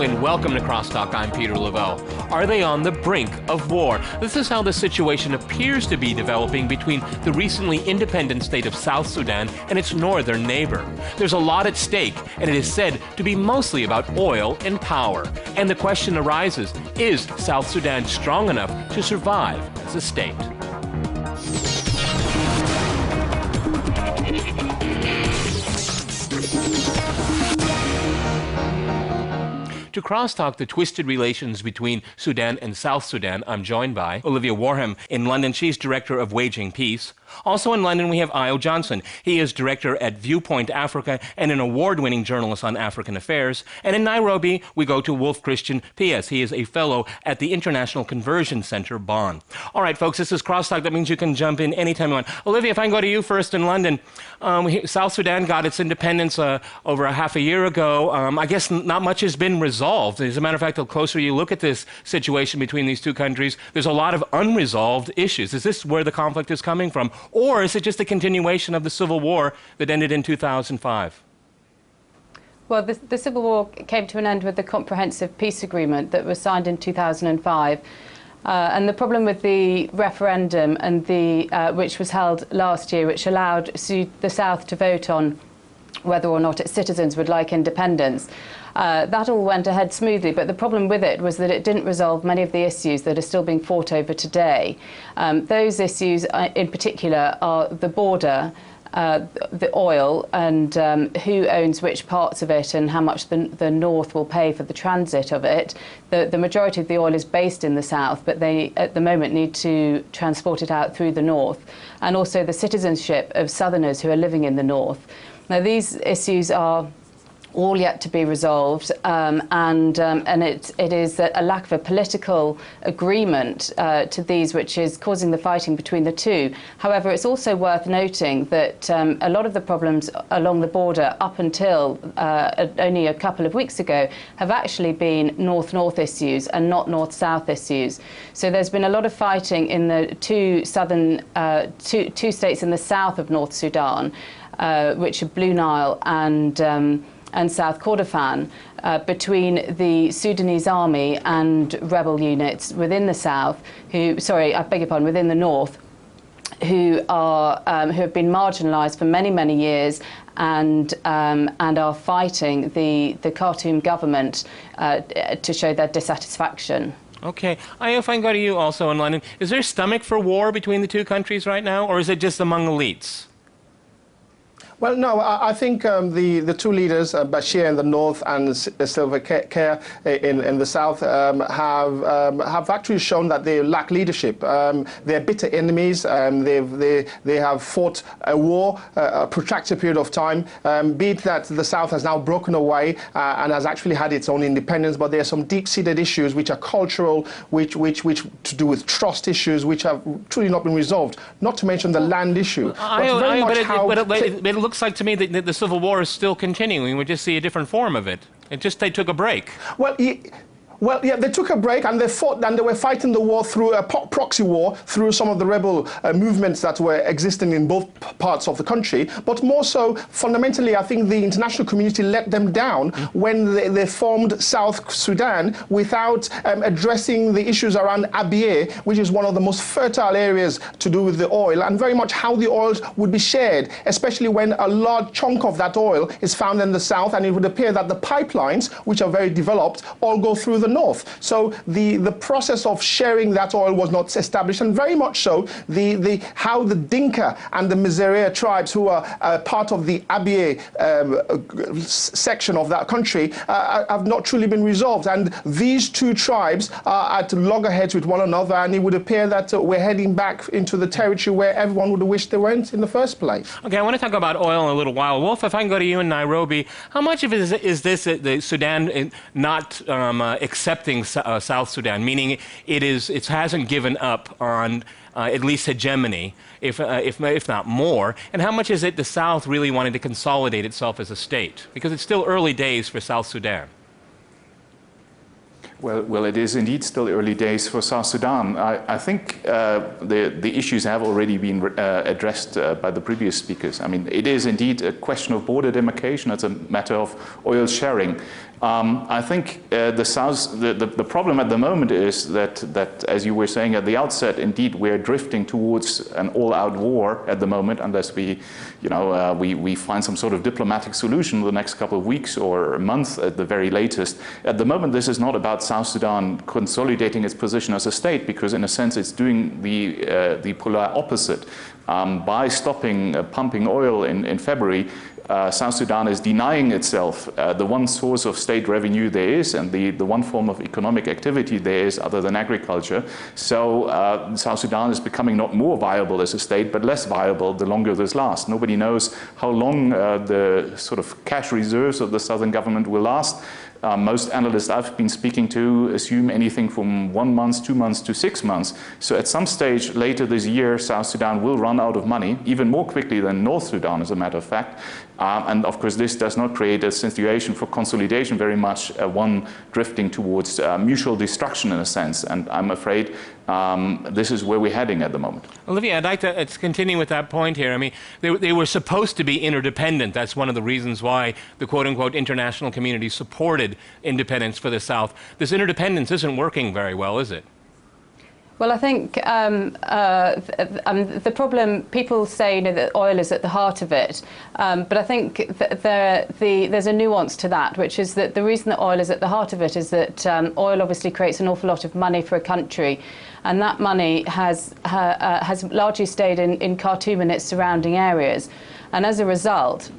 Hello and welcome to CrossTalk. I'm Peter Lavelle. Are they on the brink of war? This is how the situation appears to be developing between the recently independent state of South Sudan and its northern neighbor. There's a lot at stake, and it is said to be mostly about oil and power. And the question arises, is South Sudan strong enough to survive as a state? To crosstalk the twisted relations between Sudan and South Sudan, I'm joined by Olivia Warham in London. She's Director of Waging Peace. Also in London, we have Io Johnson. He is Director at Viewpoint Africa and an award-winning journalist on African affairs. And in Nairobi, we go to Wolf Christian Paes. He is a fellow at the International Conversion Center, Bonn. All right, folks, this is CrossTalk. That means you can jump in anytime you want. Olivia, if I can go to you first in London. South Sudan got its independence over a half a year ago. I guess not much has been resolved. As a matter of fact, the closer you look at this situation between these two countries, there's a lot of unresolved issues. Is this where the conflict is coming from? Or is it just a continuation of the civil war that ended in 2005? Well, the civil war came to an end with the comprehensive peace agreement that was signed in 2005. And the problem with the referendum, and which was held last year, which allowed the South to vote on whether or not its citizens would like independence, that all went ahead smoothly, but the problem with it was that it didn't resolve many of the issues that are still being fought over today. Those issues in particular are the border, the oil, and who owns which parts of it and how much the North will pay for the transit of it. The majority of the oil is based in the South, but they at the moment need to transport it out through the North, and also the citizenship of Southerners who are living in the North. Now, these issues are all yet to be resolved, and it is a lack of a political agreement to these which is causing the fighting between the two. However, it's also worth noting that a lot of the problems along the border up until only a couple of weeks ago have actually been North-North issues and not North-South issues. So there's been a lot of fighting in the two states in the south of North Sudan, which are Blue Nile and South Kordofan, between the Sudanese army and rebel units within the south, within the north, who have been marginalised for many, many years and are fighting the Khartoum government to show their dissatisfaction. Okay. If I can go to you also in London, is there stomach for war between the two countries right now, or is it just among elites? Well, no, I think the two leaders, Bashir in the north and Salva Kiir in the south, have actually shown that they lack leadership. They're bitter enemies. They have fought a war, a protracted period of time. Be it that the south has now broken away and has actually had its own independence, but there are some deep-seated issues which are cultural, which to do with trust issues, which have truly not been resolved. Not to mention the land issue. It looks like to me that the civil war is still continuing. We just see a different form of it. They took a break. Well, yeah, they took a break and they fought, and they were fighting the war through a proxy war through some of the rebel movements that were existing in both parts of the country. But more so, fundamentally, I think the international community let them down when they formed South Sudan without addressing the issues around Abyei, which is one of the most fertile areas to do with the oil, and very much how the oils would be shared, especially when a large chunk of that oil is found in the south, and it would appear that the pipelines, which are very developed, all go through the north. So the process of sharing that oil was not established, and very much so how the Dinka and the Miseria tribes, who are part of the Abyei section of that country, have not truly been resolved. And these two tribes are at loggerheads with one another, and it would appear that we're heading back into the territory where everyone would have wished they weren't in the first place. Okay, I want to talk about oil in a little while. Wolf, if I can go to you in Nairobi, how much of it is this the Sudan not accepting South Sudan, meaning it hasn't given up on at least hegemony, if not more? And how much is it the South really wanting to consolidate itself as a state? Because it's still early days for South Sudan. Well, it is indeed still early days for South Sudan. I think the issues have already been addressed by the previous speakers. I mean, it is indeed a question of border demarcation. It's a matter of oil sharing. I think the problem at the moment is that, as you were saying at the outset, indeed we're drifting towards an all-out war at the moment, unless we find some sort of diplomatic solution in the next couple of weeks or a month at the very latest. At the moment, this is not about South Sudan consolidating its position as a state, because in a sense it's doing the polar opposite. By stopping pumping oil in February, South Sudan is denying itself the one source of state revenue there is, and the one form of economic activity there is other than agriculture. So South Sudan is becoming not more viable as a state, but less viable the longer this lasts. Nobody knows how long the sort of cash reserves of the southern government will last. Most analysts I've been speaking to assume anything from 1 month, 2 months to 6 months. So at some stage later this year, South Sudan will run out of money, even more quickly than North Sudan, as a matter of fact. And of course, this does not create a situation for consolidation, very much one drifting towards mutual destruction in a sense. And I'm afraid this is where we're heading at the moment. Olivia, I'd like to continue with that point here. I mean, they were supposed to be interdependent. That's one of the reasons why the quote-unquote international community supported independence for the South. This interdependence isn't working very well, is it? Well, I think the problem, people say that oil is at the heart of it, but I think there's a nuance to that, which is that the reason that oil is at the heart of it is that oil obviously creates an awful lot of money for a country, and that money has largely stayed in Khartoum and its surrounding areas. And as a result,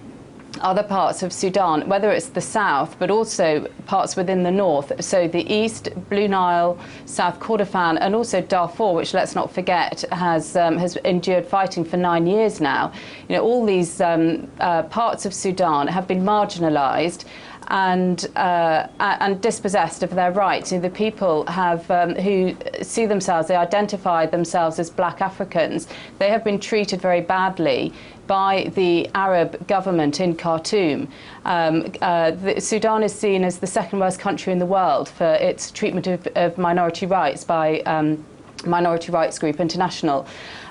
other parts of Sudan, whether it's the south, but also parts within the north, so the east, Blue Nile, South Kordofan, and also Darfur, which, let's not forget, has endured fighting for 9 years now. You know, all these parts of Sudan have been marginalised and dispossessed of their rights. You know, the people have who see themselves, they identify themselves as black Africans. They have been treated very badly by the Arab government in Khartoum. Sudan is seen as the second worst country in the world for its treatment of minority rights by Minority Rights Group International.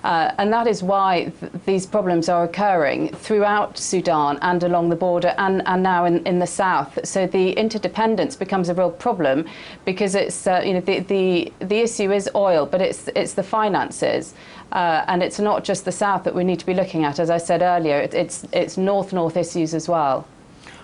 And that is why these problems are occurring throughout Sudan and along the border and now in the south. So the interdependence becomes a real problem because it's the issue is oil, but it's the finances. And it's not just the south that we need to be looking at. As I said earlier, it's north-north issues as well.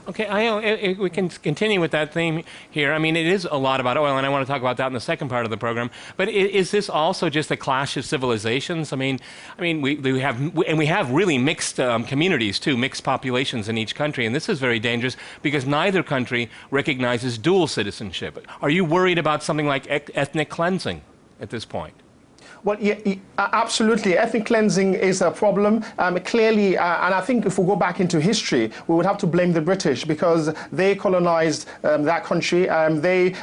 Okay, we can continue with that theme here. I mean, it is a lot about oil, and I want to talk about that in the second part of the program. But is this also just a clash of civilizations? I mean, we have really mixed communities too, mixed populations in each country, and this is very dangerous because neither country recognizes dual citizenship. Are you worried about something like ethnic cleansing at this point? Well, yeah, absolutely. Ethnic cleansing is a problem. Clearly, and I think if we go back into history, we would have to blame the British because they colonized that country. They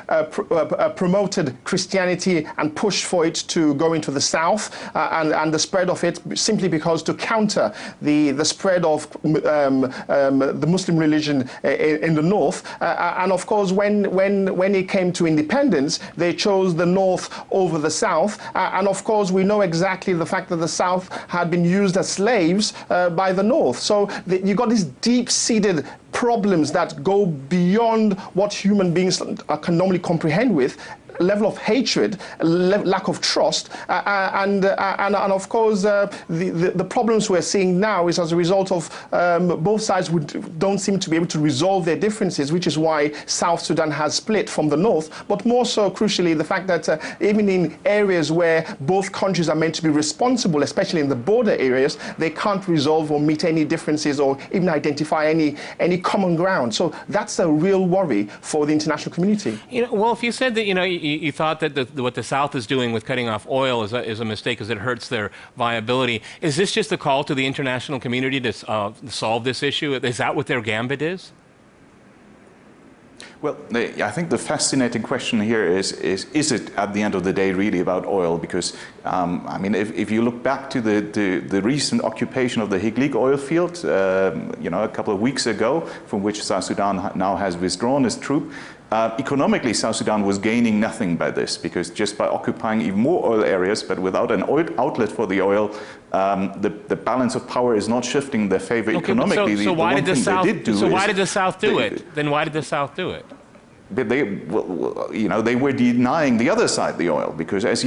promoted Christianity and pushed for it to go into the south and the spread of it simply because to counter the spread of the Muslim religion in the north. And of course, when it came to independence, they chose the north over the south. And of course, we know exactly the fact that the South had been used as slaves by the North. So you've got these deep-seated problems that go beyond what human beings can normally comprehend with. Level of hatred, lack of trust, and of course the problems we're seeing now is as a result of both sides don't seem to be able to resolve their differences, which is why South Sudan has split from the north. But more so, crucially, the fact that even in areas where both countries are meant to be responsible, especially in the border areas, they can't resolve or meet any differences or even identify any common ground. So that's a real worry for the international community. You know, Wolf, you said that you thought that what the South is doing with cutting off oil is a mistake because it hurts their viability. Is this just a call to the international community to solve this issue? Is that what their gambit is? Well, I think the fascinating question here is it at the end of the day really about oil? Because, I mean, if you look back to the recent occupation of the Higlig oil field, a couple of weeks ago, from which South Sudan now has withdrawn its troop, economically, South Sudan was gaining nothing by this, because just by occupying even more oil areas, but without an oil outlet for the oil, the balance of power is not shifting in their favor economically. So why did the South do it? Then why did the South do it? but they, you know, they were denying the other side the oil, because as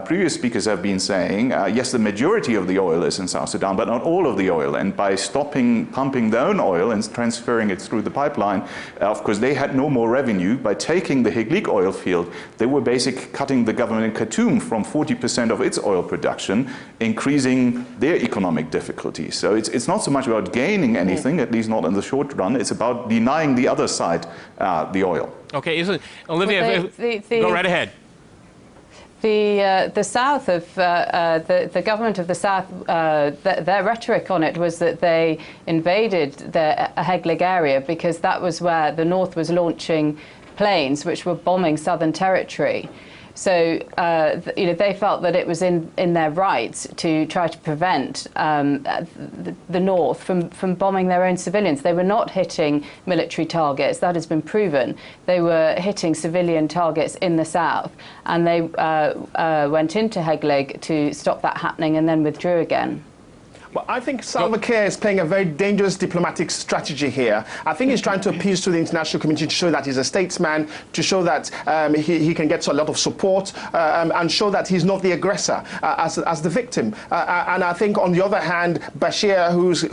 previous speakers have been saying, yes, the majority of the oil is in South Sudan, but not all of the oil. And by stopping pumping their own oil and transferring it through the pipeline, of course, they had no more revenue. By taking the Heglig oil field, they were basically cutting the government in Khartoum from 40% of its oil production, increasing their economic difficulties. So it's not so much about gaining anything, at least not in the short run. It's about denying the other side the oil. Okay, Olivia, go right ahead. The South of the government of the South, their rhetoric on it was that they invaded the Heglig area because that was where the North was launching planes which were bombing Southern territory. So, you know, they felt that it was in their rights to try to prevent the North from bombing their own civilians. They were not hitting military targets. That has been proven. They were hitting civilian targets in the South, and they went into Heglig to stop that happening and then withdrew again. Well, I think Salva Kiir is playing a very dangerous diplomatic strategy here. I think he's trying to appeal to the international community to show that he's a statesman, to show that he can get a lot of support, and show that he's not the aggressor as the victim. And I think, on the other hand, Bashir, who's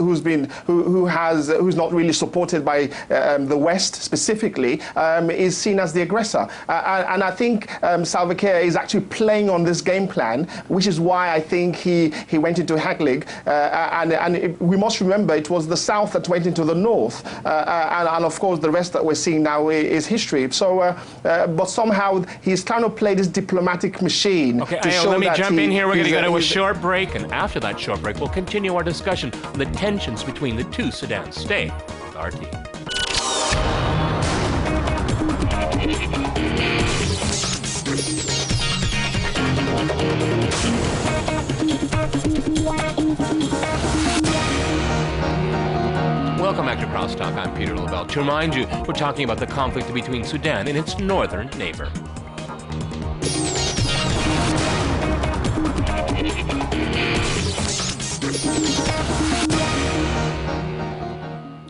not really supported by the West specifically, is seen as the aggressor. And I think Salva Kiir is actually playing on this game plan, which is why I think he went into Heglig. And we must remember it was the South that went into the North, and of course the rest that we're seeing now is history. So, but somehow he's trying to play this diplomatic machine. Okay, to show let me jump in here. We're going to go to a short break, and after that short break, we'll continue our discussion on the tensions between the two Sudans. Stay with our team. Welcome back to CrossTalk. I'm Peter Lavelle. To remind you, we're talking about the conflict between Sudan and its northern neighbor.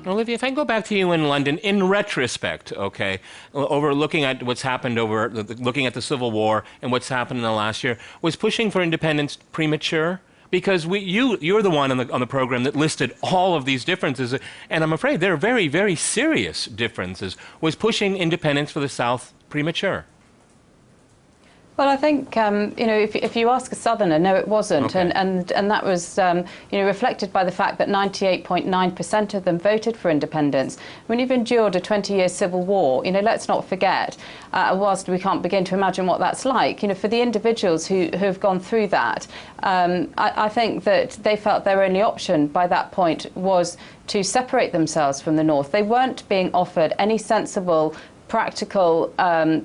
Olivia, if I go back to you in London, in retrospect, okay, over looking at what's happened looking at the Civil War and what's happened in the last year, was pushing for independence premature? Because you're the one on the program that listed all of these differences, and I'm afraid they're very, very serious differences. Was pushing independence for the South premature? Well, I think, you know, if you ask a Southerner, no, it wasn't. Okay. And that was, you know, reflected by the fact that 98.9% of them voted for independence. When you've endured a 20-year civil war, you know, let's not forget, whilst we can't begin to imagine what that's like, you know, for the individuals who have gone through that, I think that they felt their only option by that point was to separate themselves from the North. They weren't being offered any sensible practical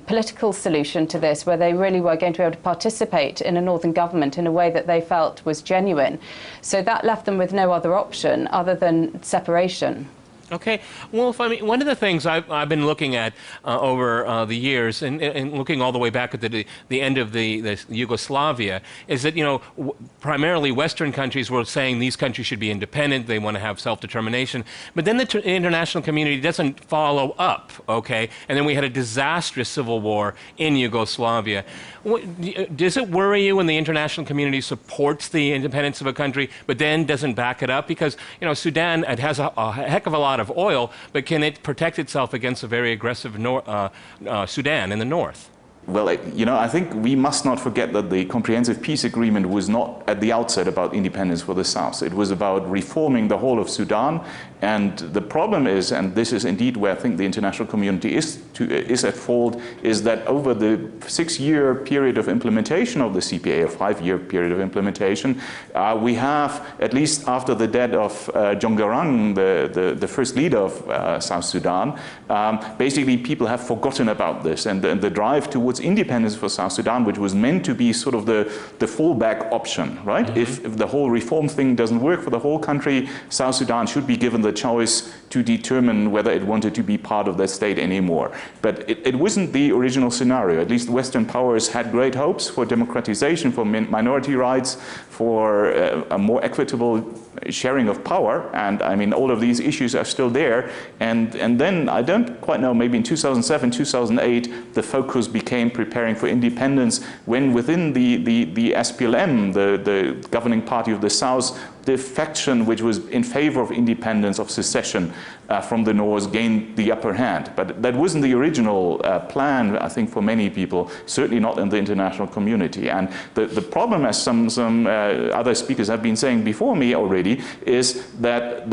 political solution to this, where they really were going to be able to participate in a northern government in a way that they felt was genuine. So that left them with no other option other than separation. Okay. Well, one of the things I've been looking at over the years, and looking all the way back at the end of the Yugoslavia, is that, you know, primarily Western countries were saying these countries should be independent, they want to have self-determination, but then the international community doesn't follow up, okay? And then we had a disastrous civil war in Yugoslavia. Does it worry you when the international community supports the independence of a country, but then doesn't back it up? Because, you know, Sudan, it has a heck of a lot of oil, but can it protect itself against a very aggressive Sudan in the north? Well, you know, I think we must not forget that the Comprehensive Peace Agreement was not at the outset about independence for the South. It was about reforming the whole of Sudan. And the problem is, and this is indeed where I think the international community is at fault, is that over the 6-year period of implementation of the CPA, a 5-year period of implementation, we have, at least after the death of John Garang, the first leader of South Sudan, basically people have forgotten about this, and the drive towards independence for South Sudan, which was meant to be sort of the fallback option, right? Mm-hmm. If the whole reform thing doesn't work for the whole country, South Sudan should be given the choice to determine whether it wanted to be part of that state anymore. But it wasn't the original scenario. At least Western powers had great hopes for democratization, for minority rights, for a more equitable sharing of power, and I mean all of these issues are still there, and then I don't quite know, maybe in 2007, 2008 the focus became preparing for independence, when within the SPLM, the governing party of the South, the faction which was in favor of independence, of secession from the North, gained the upper hand. But that wasn't the original plan, I think, for many people, certainly not in the international community. And the problem, as some other speakers have been saying before me already, is that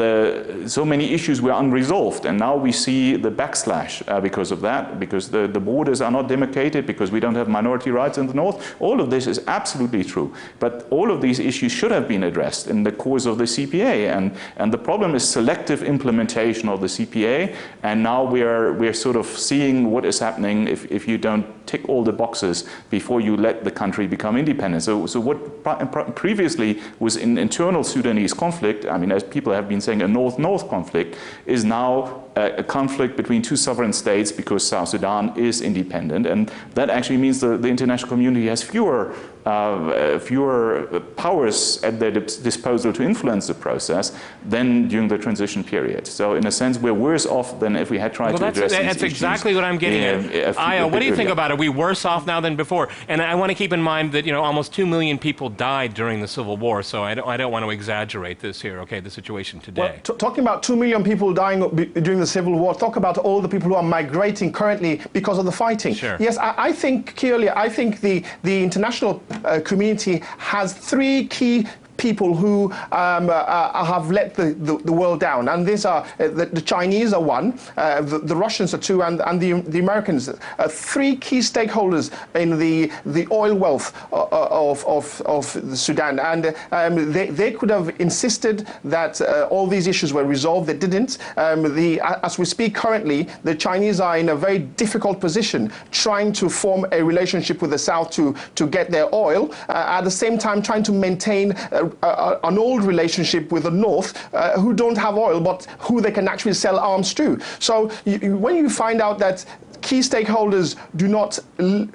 so many issues were unresolved, and now we see the backslash because of that, because the borders are not demarcated, because we don't have minority rights in the North. All of this is absolutely true, but all of these issues should have been addressed in the course of the CPA, and the problem is selective implementation of the CPA, and now we're sort of seeing what is happening if you don't tick all the boxes before you let the country become independent. So what previously was an internal Sudanese conflict, I mean, as people have been saying, a North-North conflict, is now a conflict between two sovereign states because South Sudan is independent, and that actually means the international community has fewer powers at their disposal to influence the process than during the transition period. So in a sense, we're worse off than if we had tried to address these issues. That's exactly what I'm getting at. Aya, what do you think about it? Are we worse off now than before? And I want to keep in mind that, you know, almost 2 million people died during the Civil War, so I don't want to exaggerate this here, okay, the situation today. Well, talking about 2 million people dying during the Civil War, talk about all the people who are migrating currently because of the fighting. Sure. Yes, I think clearly, I think the international community has 3 key people who have let the world down, and these are the Chinese are one, the Russians are 2, and the Americans. 3 key stakeholders in the oil wealth of Sudan, and they could have insisted that all these issues were resolved. They didn't. As we speak currently, the Chinese are in a very difficult position, trying to form a relationship with the South to get their oil, at the same time trying to maintain an old relationship with the North, who don't have oil, but who they can actually sell arms to. So when you find out that key stakeholders do not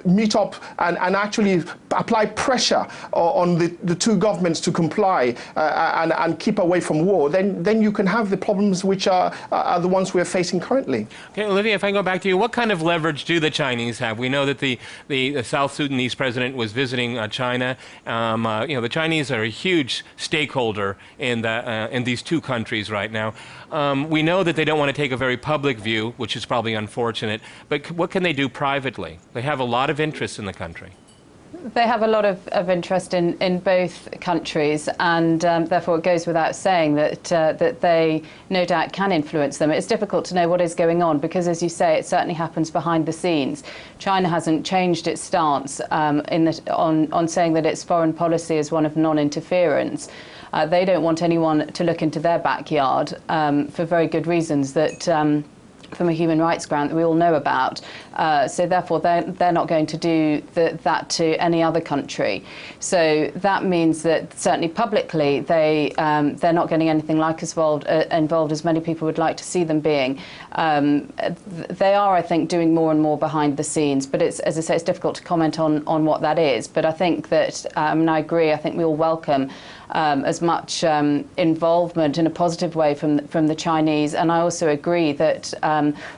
meet up and actually apply pressure on the 2 governments to comply and keep away from war, then you can have the problems which are the ones we're facing currently. Okay, Olivia, if I go back to you, what kind of leverage do the Chinese have? We know that the South Sudanese president was visiting China. You know, the Chinese are a huge stakeholder in these 2 countries right now. We know that they don't want to take a very public view, which is probably unfortunate, but what can they do privately? They have a lot of interest in the country. They have a lot of interest in both countries, and therefore it goes without saying that they no doubt can influence them. It's difficult to know what is going on because, as you say, it certainly happens behind the scenes. China hasn't changed its stance on saying that its foreign policy is one of non-interference. They don't want anyone to look into their backyard for very good reasons that from a human rights ground that we all know about. So therefore, they're not going to do that to any other country. So that means that certainly publicly, they're not getting anything like as involved as many people would like to see them being. They are, I think, doing more and more behind the scenes, but it's, as I say, it's difficult to comment on what that is. But I think that, and I agree, I think we all welcome as much involvement in a positive way from the Chinese. And I also agree that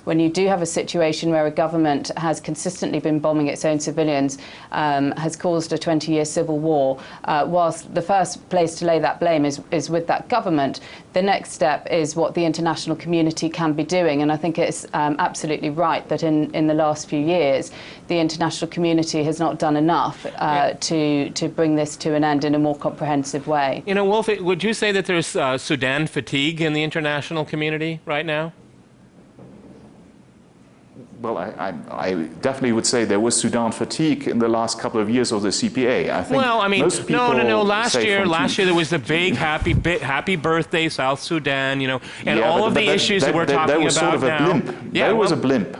when you do have a situation where a government has consistently been bombing its own civilians, has caused a 20-year civil war, whilst the first place to lay that blame is with that government, the next step is what the international community can be doing. And I think it's absolutely right that in the last few years, the international community has not done enough to bring this to an end in a more comprehensive way. You know, Wolf, would you say that there's Sudan fatigue in the international community right now? Well, I definitely would say there was Sudan fatigue in the last couple of years of the CPA. I think well, I mean, most people no. Last year there was the big happy birthday South Sudan, you know, and all of the issues that we're talking about now. That was sort of a blimp. Yeah, that was a blimp.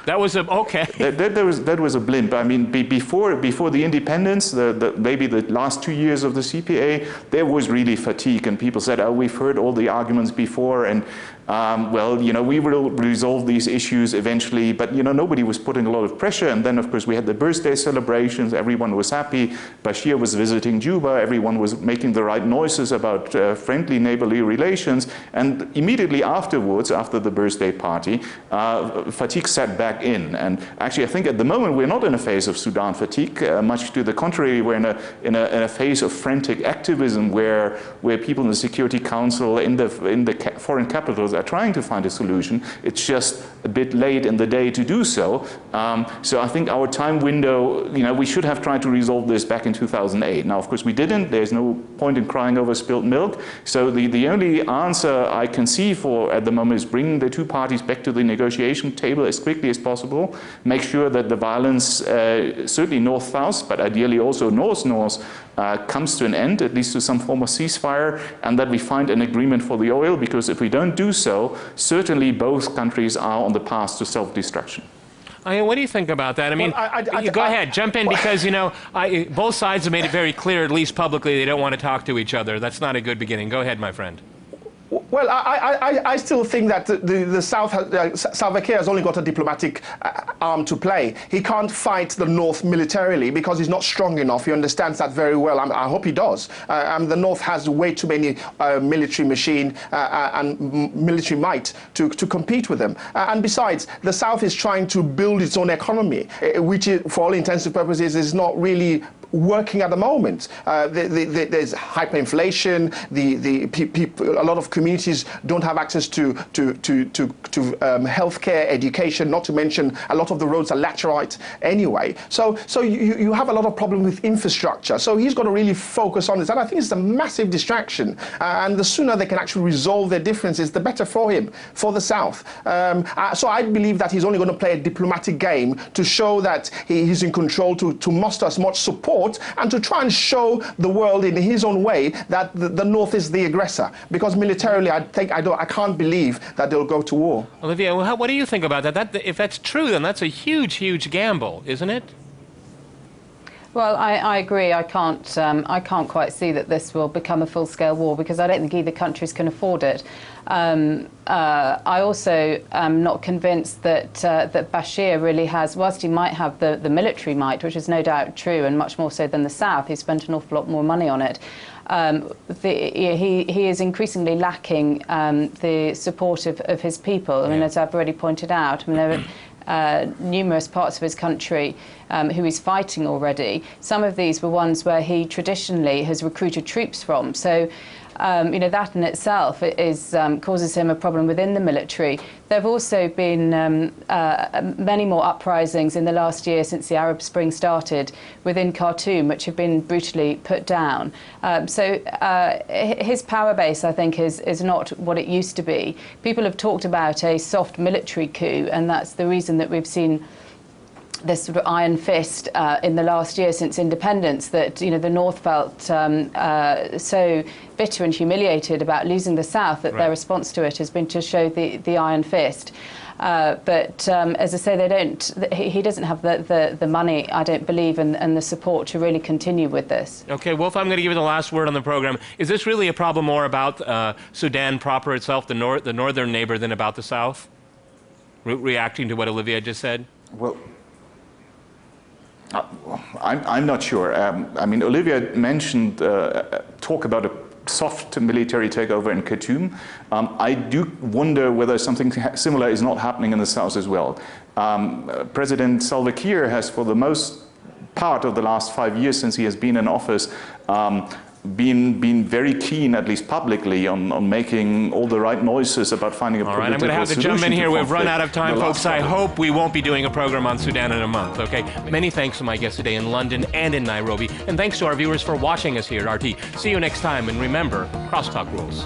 That was okay. That was a blimp. I mean, before the independence, maybe the last 2 years of the CPA, there was really fatigue, and people said, "Oh, we've heard all the arguments before," and well, we will resolve these issues eventually, but nobody was putting a lot of pressure. And then, of course, we had the birthday celebrations. Everyone was happy. Bashir was visiting Juba. Everyone was making the right noises about friendly neighborly relations. And immediately afterwards, after the birthday party, fatigue set back in. And actually, I think at the moment we're not in a phase of Sudan fatigue. Much to the contrary, we're in a phase of frantic activism where people in the Security Council, in the foreign capitals, are trying to find a solution. It's just a bit late in the day to do so. So I think our time window, we should have tried to resolve this back in 2008. Now, of course, we didn't. There's no point in crying over spilled milk. So the only answer I can see for at the moment is bringing the two parties back to the negotiation table as quickly as possible. Make sure that the violence, certainly north-south, but ideally also north-north, comes to an end, at least to some form of ceasefire, and that we find an agreement for the oil, because if we don't do so, certainly both countries are on the path to self-destruction. What do you think about that? I mean, go ahead, jump in, because, both sides have made it very clear, at least publicly, they don't want to talk to each other. That's not a good beginning. Go ahead, my friend. Well, I still think that the Salva Kiir has only got a diplomatic arm to play. He can't fight the North militarily because he's not strong enough. He understands that very well. I hope he does. The North has way too many military machine and military might to compete with them. And besides, the South is trying to build its own economy, which, for all intents and purposes, is not really working at the moment. There's hyperinflation. A lot of communities don't have access to healthcare, education. Not to mention, a lot of the roads are laterite anyway. So you have a lot of problem with infrastructure. So he's got to really focus on this, and I think it's a massive distraction. And the sooner they can actually resolve their differences, the better for him, for the South. So I believe that he's only going to play a diplomatic game to show that he's in control, to muster as much support, and to try and show the world in his own way that the North is the aggressor. Because militarily, I can't believe that they'll go to war. Olivia, what do you think about that? If that's true, then that's a huge, huge gamble, isn't it? Well, I agree. I can't quite see that this will become a full-scale war, because I don't think either countries can afford it. I also am not convinced that Bashir really has, whilst he might have the military might, which is no doubt true, and much more so than the South, he spent an awful lot more money on it. He is increasingly lacking the support of his people. I mean, as I've already pointed out, I mean, there are numerous parts of his country who he's fighting already. Some of these were ones where he traditionally has recruited troops from. So, that in itself causes him a problem within the military. There have also been many more uprisings in the last year since the Arab Spring started within Khartoum, which have been brutally put down. So his power base, I think, is not what it used to be. People have talked about a soft military coup, and that's the reason that we've seen this sort of iron fist in the last year since independence, that the North felt so bitter and humiliated about losing the South that their response to it has been to show the iron fist. But as I say, he doesn't have the money, I don't believe, and the support to really continue with this. Okay, Wolf, I'm going to give you the last word on the program. Is this really a problem more about Sudan proper itself, the northern neighbor, than about the South? Reacting to what Olivia just said? Well, I'm not sure. I mean, Olivia mentioned talk about a soft military takeover in Khartoum. I do wonder whether something similar is not happening in the south as well. President Salva Kiir has, for the most part of the last 5 years since he has been in office, been very keen, at least publicly, on making all the right noises about finding a political solution. All right, I'm going to have to jump in here. We've run out of time, folks. I hope we won't be doing a program on Sudan in a month, okay? Many thanks to my guests today in London and in Nairobi, and thanks to our viewers for watching us here at RT. See you next time, and remember, crosstalk rules.